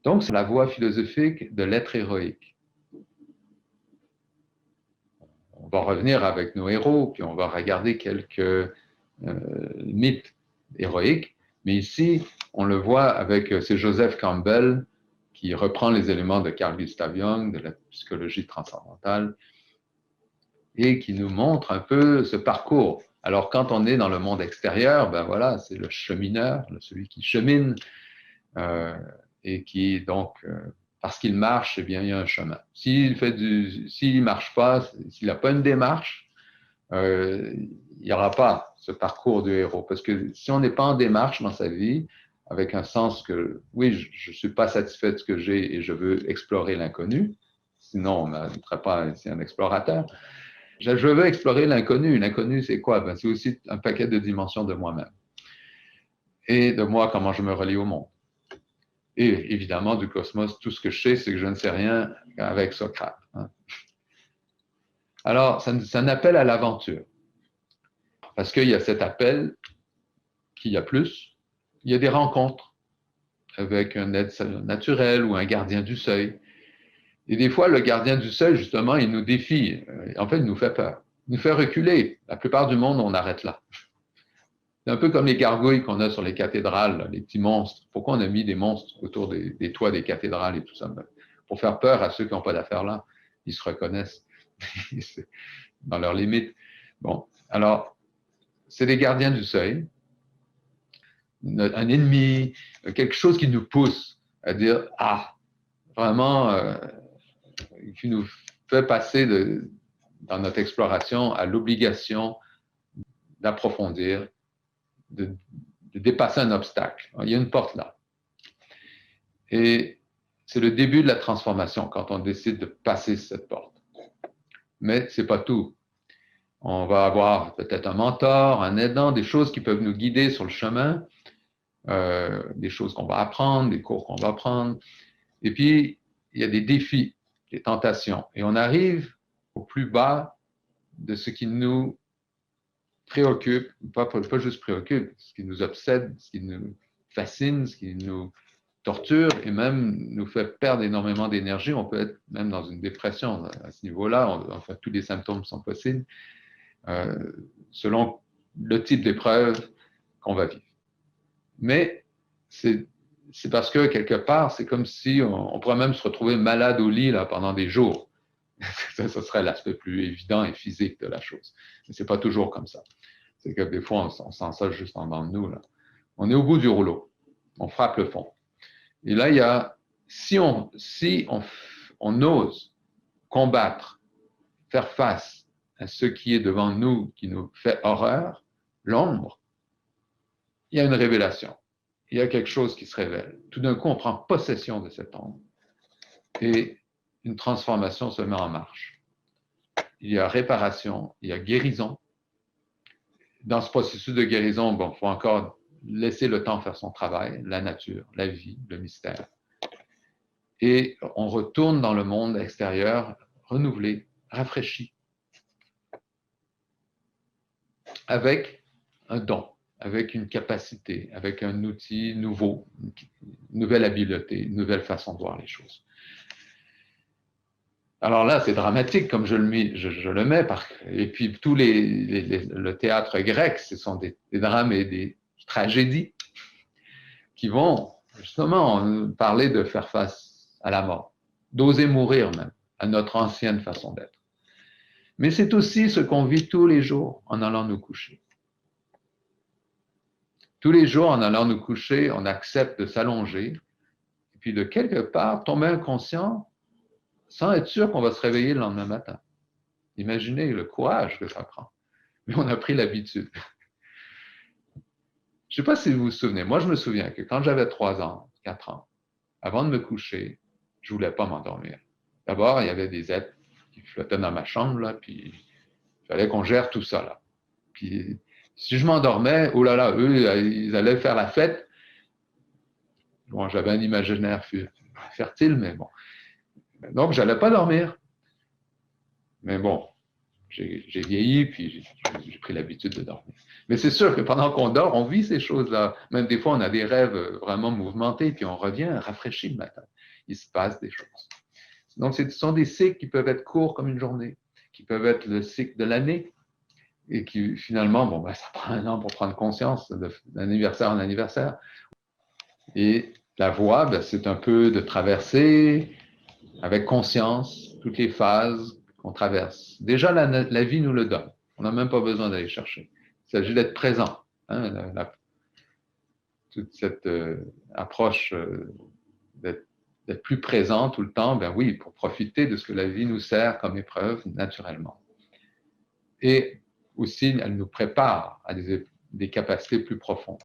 Donc, c'est la voie philosophique de l'être héroïque. On va revenir avec nos héros, puis on va regarder quelques mythes héroïques. Mais ici, on le voit avec, c'est Joseph Campbell qui reprend les éléments de Carl Gustav Jung, de la psychologie transcendantale, et qui nous montre un peu ce parcours. Alors, quand on est dans le monde extérieur, ben voilà, c'est le chemineur, celui qui chemine, et qui, donc, parce qu'il marche, eh bien, il y a un chemin. S'il marche pas, s'il n'a pas une démarche, il n'y aura pas ce parcours du héros. Parce que si on n'est pas en démarche dans sa vie, avec un sens que, oui, je ne suis pas satisfait de ce que j'ai et je veux explorer l'inconnu, sinon on ne serait pas ici un explorateur. Je veux explorer l'inconnu. L'inconnu, c'est quoi? Ben, c'est aussi un paquet de dimensions de moi-même. Et de moi, comment je me relie au monde. Et évidemment, du cosmos, tout ce que je sais, c'est que je ne sais rien avec Socrate. Hein. Alors, c'est un appel à l'aventure. Parce qu'il y a cet appel, qu'il y a plus, il y a des rencontres avec un être naturel ou un gardien du seuil. Et des fois, le gardien du seuil, justement, il nous défie. En fait, il nous fait peur. Il nous fait reculer. La plupart du monde, on arrête là. C'est un peu comme les gargouilles qu'on a sur les cathédrales, les petits monstres. Pourquoi on a mis des monstres autour des toits des cathédrales et tout ça? Pour faire peur à ceux qui n'ont pas d'affaires là. Ils se reconnaissent dans leurs limites. Bon, alors, c'est des gardiens du seuil, un ennemi, quelque chose qui nous pousse à dire, ah, vraiment, qui nous fait passer dans notre exploration à l'obligation d'approfondir, de dépasser un obstacle. Il y a une porte là. Et c'est le début de la transformation quand on décide de passer cette porte. Mais ce n'est pas tout. On va avoir peut-être un mentor, un aidant, des choses qui peuvent nous guider sur le chemin, des choses qu'on va apprendre, des cours qu'on va prendre. Et puis, il y a des défis, des tentations. Et on arrive au plus bas de ce qui nous préoccupe, pas juste préoccupe, ce qui nous obsède, ce qui nous fascine, ce qui nous torture et même nous fait perdre énormément d'énergie. On peut être même dans une dépression à ce niveau-là. Enfin, tous les symptômes sont possibles selon le type d'épreuve qu'on va vivre. Mais c'est parce que quelque part, c'est comme si on pourrait même se retrouver malade au lit là, pendant des jours. Ça serait l'aspect plus évident et physique de la chose. Mais c'est pas toujours comme ça. C'est que des fois, on sent ça juste en dedans de nous. Là. On est au bout du rouleau. On frappe le fond. Et là, il y a, si on ose combattre, faire face à ce qui est devant nous, qui nous fait horreur, l'ombre, il y a une révélation. Il y a quelque chose qui se révèle. Tout d'un coup, on prend possession de cette ombre et une transformation se met en marche. Il y a réparation, il y a guérison. Dans ce processus de guérison, bon, il faut encore laisser le temps faire son travail, la nature, la vie, le mystère. Et on retourne dans le monde extérieur renouvelé, rafraîchi, avec un don, avec une capacité, avec un outil nouveau, une nouvelle habileté, une nouvelle façon de voir les choses. Alors là, c'est dramatique comme je le mets. Et puis, le théâtre grec, ce sont des drames et des tragédies qui vont justement parler de faire face à la mort, d'oser mourir même, à notre ancienne façon d'être. Mais c'est aussi ce qu'on vit tous les jours en allant nous coucher. Tous les jours, en allant nous coucher, on accepte de s'allonger et puis de quelque part tomber inconscient sans être sûr qu'on va se réveiller le lendemain matin. Imaginez le courage que ça prend. Mais on a pris l'habitude. Je ne sais pas si vous vous souvenez, moi je me souviens que quand j'avais 3 ans, 4 ans, avant de me coucher, je ne voulais pas m'endormir. D'abord, il y avait des êtres qui flottaient dans ma chambre, là, puis il fallait qu'on gère tout ça. Là. Puis si je m'endormais, oh là là, eux, ils allaient faire la fête. Bon, j'avais un imaginaire fertile, mais bon. Donc, je n'allais pas dormir. Mais bon, j'ai vieilli, puis j'ai pris l'habitude de dormir. Mais c'est sûr que pendant qu'on dort, on vit ces choses-là. Même des fois, on a des rêves vraiment mouvementés, puis on revient rafraîchi le matin. Il se passe des choses. Donc, ce sont des cycles qui peuvent être courts comme une journée, qui peuvent être le cycle de l'année, et qui finalement, bon, ben, ça prend un an pour prendre conscience d'anniversaire en anniversaire. Et la voie, ben, c'est un peu de traverser avec conscience toutes les phases qu'on traverse. Déjà, la vie nous le donne. On n'a même pas besoin d'aller chercher. Il s'agit d'être présent. Hein, toute cette approche d'être plus présent tout le temps, ben oui, pour profiter de ce que la vie nous sert comme épreuve naturellement. Et aussi, elle nous prépare à des capacités plus profondes.